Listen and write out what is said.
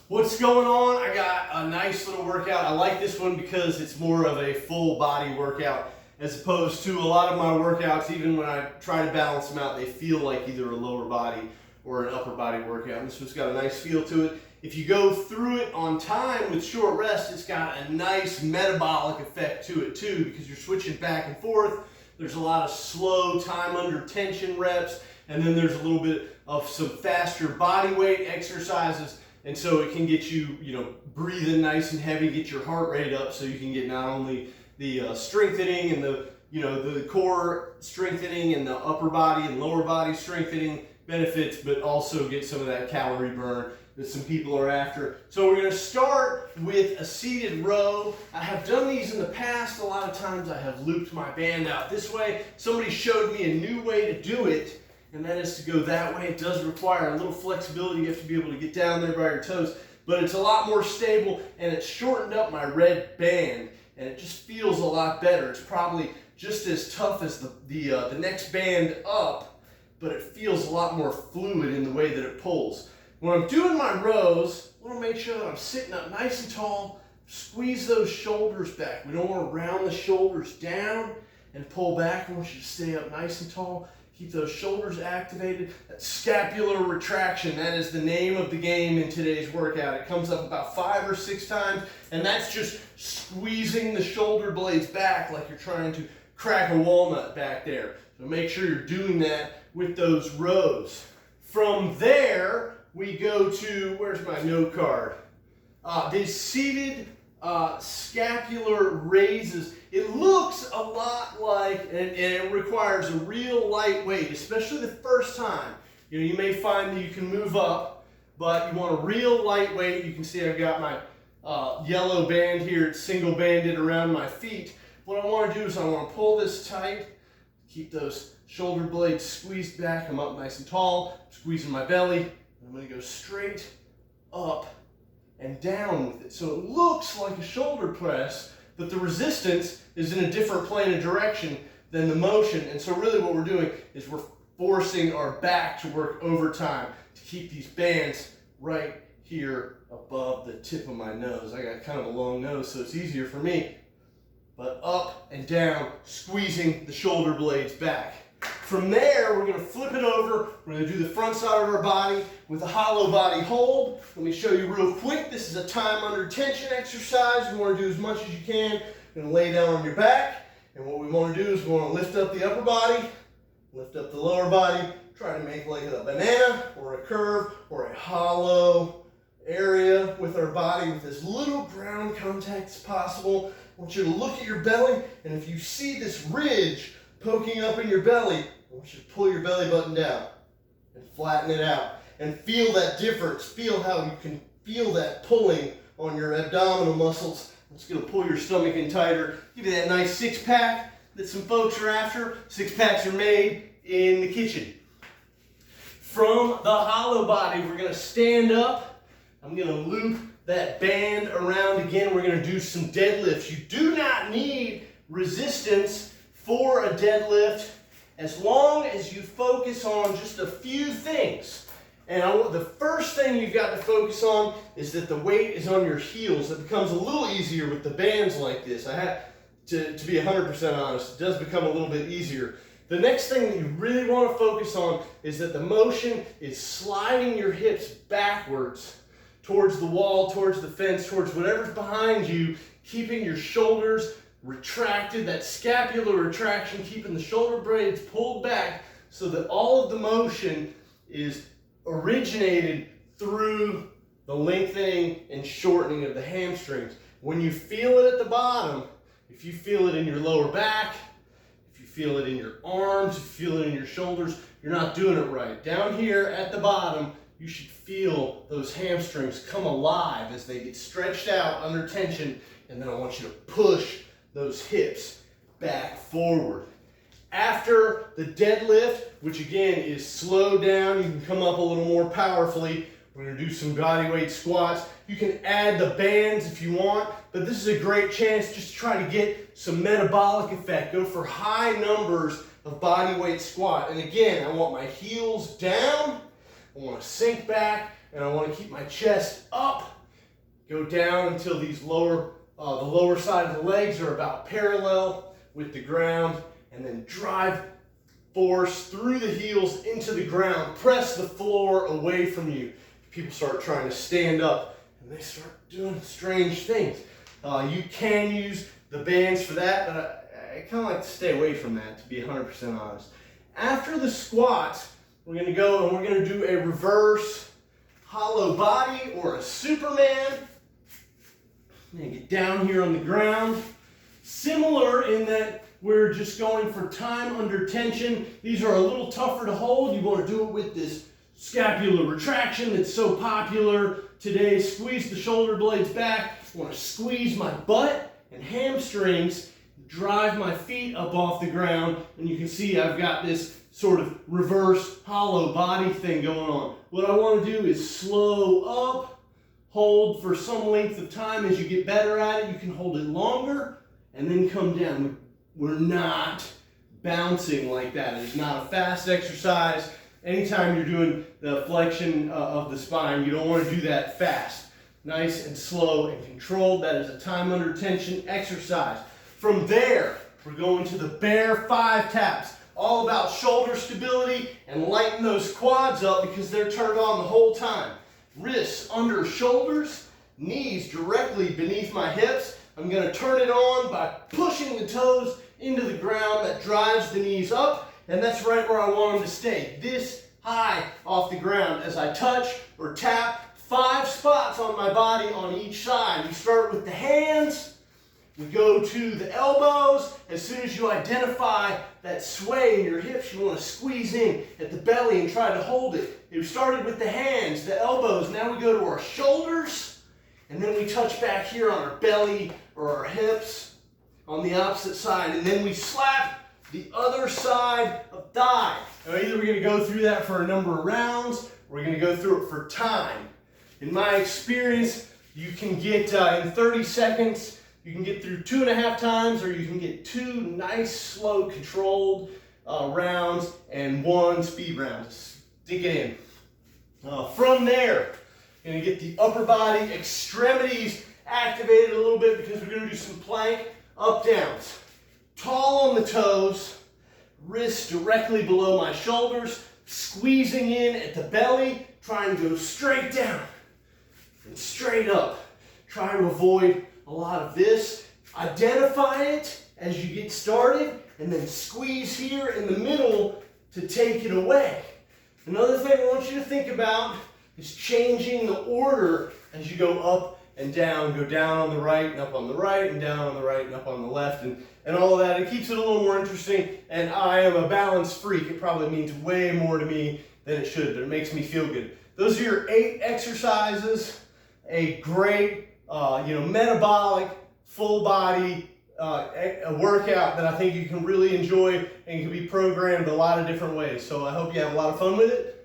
What's going on? I got a nice little workout. I like this one because it's more of a full body workout as opposed to a lot of my workouts. Even when I try to balance them out, they feel like either a lower body or an upper body workout. And this one's got a nice feel to it. If you go through it on time with short rest, it's got a nice metabolic effect to it too, because you're switching back and forth. There's a lot of slow time under tension reps, and then there's a little bit of some faster body weight exercises. And so it can get you, breathing nice and heavy, get your heart rate up, so you can get not only the strengthening and the core strengthening and the upper body and lower body strengthening benefits, but also get some of that calorie burn that some people are after. So we're going to start with a seated row. I have done these in the past. A lot of times I have looped my band out this way. Somebody showed me a new way to do it, and that is to go that way. It does require a little flexibility. You have to be able to get down there by your toes, but it's a lot more stable, and it's shortened up my red band, and it just feels a lot better. It's probably just as tough as the next band up, but it feels a lot more fluid in the way that it pulls. When I'm doing my rows, I want to make sure that I'm sitting up nice and tall. Squeeze those shoulders back. We don't want to round the shoulders down and pull back. I want you to stay up nice and tall. Keep those shoulders activated. That scapular retraction, that is the name of the game in today's workout. It comes up about 5 or 6 times, and that's just squeezing the shoulder blades back like you're trying to crack a walnut back there. So make sure you're doing that with those rows. From there, we go to, where's my note card? These seated scapular raises. It looks a lot like, and it requires a real light weight, especially the first time. You may find that you can move up, but you want a real light weight. You can see I've got my yellow band here. It's single banded around my feet. What I want to do is I want to pull this tight, keep those shoulder blades squeezed back. I'm up nice and tall, squeezing my belly. I'm going to go straight up and down with it. So it looks like a shoulder press, but the resistance is in a different plane of direction than the motion. And so really what we're doing is we're forcing our back to work overtime to keep these bands right here above the tip of my nose. I got kind of a long nose, so it's easier for me. But up and down, squeezing the shoulder blades back. From there, we're going to flip it over. We're going to do the front side of our body with a hollow body hold. Let me show you real quick. This is a time under tension exercise. You want to do as much as you can. You're going to lay down on your back. And what we want to do is we want to lift up the upper body, lift up the lower body, try to make like a banana or a curve or a hollow area with our body with as little ground contact as possible. I want you to look at your belly, and if you see this ridge poking up in your belly, I want you to pull your belly button down and flatten it out and feel that difference. Feel how you can feel that pulling on your abdominal muscles. It's going to pull your stomach in tighter, give you that nice six-pack that some folks are after. Six-packs are made in the kitchen. From the hollow body, we're going to stand up. I'm going to loop that band around again. We're going to do some deadlifts. You do not need resistance for a deadlift as long as you focus on just a few things. And the first thing you've got to focus on is that the weight is on your heels. It becomes a little easier with the bands like this. I have to be 100% honest, it does become a little bit easier. The next thing that you really want to focus on is that the motion is sliding your hips backwards towards the wall, towards the fence, towards whatever's behind you, keeping your shoulders retracted, that scapular retraction, keeping the shoulder blades pulled back so that all of the motion is originated through the lengthening and shortening of the hamstrings. When you feel it at the bottom, if you feel it in your lower back, if you feel it in your arms, if you feel it in your shoulders, you're not doing it right. Down here at the bottom, you should feel those hamstrings come alive as they get stretched out under tension, and then I want you to push those hips back forward. After the deadlift, which again is slowed down, you can come up a little more powerfully. We're going to do some body weight squats. You can add the bands if you want, but this is a great chance just to try to get some metabolic effect. Go for high numbers of body weight squat. And again, I want my heels down, I want to sink back, and I want to keep my chest up Go down until these the lower side of the legs are about parallel with the ground, and then drive force through the heels into the ground. Press the floor away from you. People start trying to stand up and they start doing strange things. You can use the bands for that, but I kind of like to stay away from that, to be 100% honest. After the squats, we're going to go and we're going to do a reverse hollow body or a Superman. I'm going to get down here on the ground. Similar in that we're just going for time under tension. These are a little tougher to hold. You want to do it with this scapular retraction that's so popular today. Squeeze the shoulder blades back. I want to squeeze my butt and hamstrings, drive my feet up off the ground, and you can see I've got this sort of reverse hollow body thing going on. What I want to do is slow up, hold for some length of time. As you get better at it, you can hold it longer and then come down. We're not bouncing like that. It's not a fast exercise. Anytime you're doing the flexion of the spine, you don't want to do that fast. Nice and slow and controlled. That is a time under tension exercise. From there, we're going to the bear 5 taps. All about shoulder stability and lighten those quads up because they're turned on the whole time. Wrists under shoulders, knees directly beneath my hips. I'm going to turn it on by pushing the toes into the ground. That drives the knees up, and that's right where I want them to stay, this high off the ground as I touch or tap 5 spots on my body on each side. We start with the hands. We go to the elbows. As soon as you identify that sway in your hips, you want to squeeze in at the belly and try to hold it. We started with the hands, the elbows. Now we go to our shoulders, and then we touch back here on our belly or our hips on the opposite side, and then we slap the other side of thigh. Now either we're going to go through that for a number of rounds, or we're going to go through it for time. In my experience, you can get in 30 seconds, you can get through 2.5 times, or you can get 2 nice, slow, controlled rounds and 1 speed round. Stick it in. From there, you're going to get the upper body extremities activated a little bit because we're going to do some plank up downs. Tall on the toes, wrists directly below my shoulders, squeezing in at the belly, trying to go straight down and straight up. Try to avoid a lot of this. Identify it as you get started, and then squeeze here in the middle to take it away. Another thing I want you to think about is changing the order as you go up and down. Go down on the right and up on the right, and down on the right and up on the left, and all of that. It keeps it a little more interesting, and I am a balance freak. It probably means way more to me than it should, but it makes me feel good. Those are your 8 exercises. A great metabolic, full body a workout that I think you can really enjoy and can be programmed a lot of different ways. So I hope you have a lot of fun with it.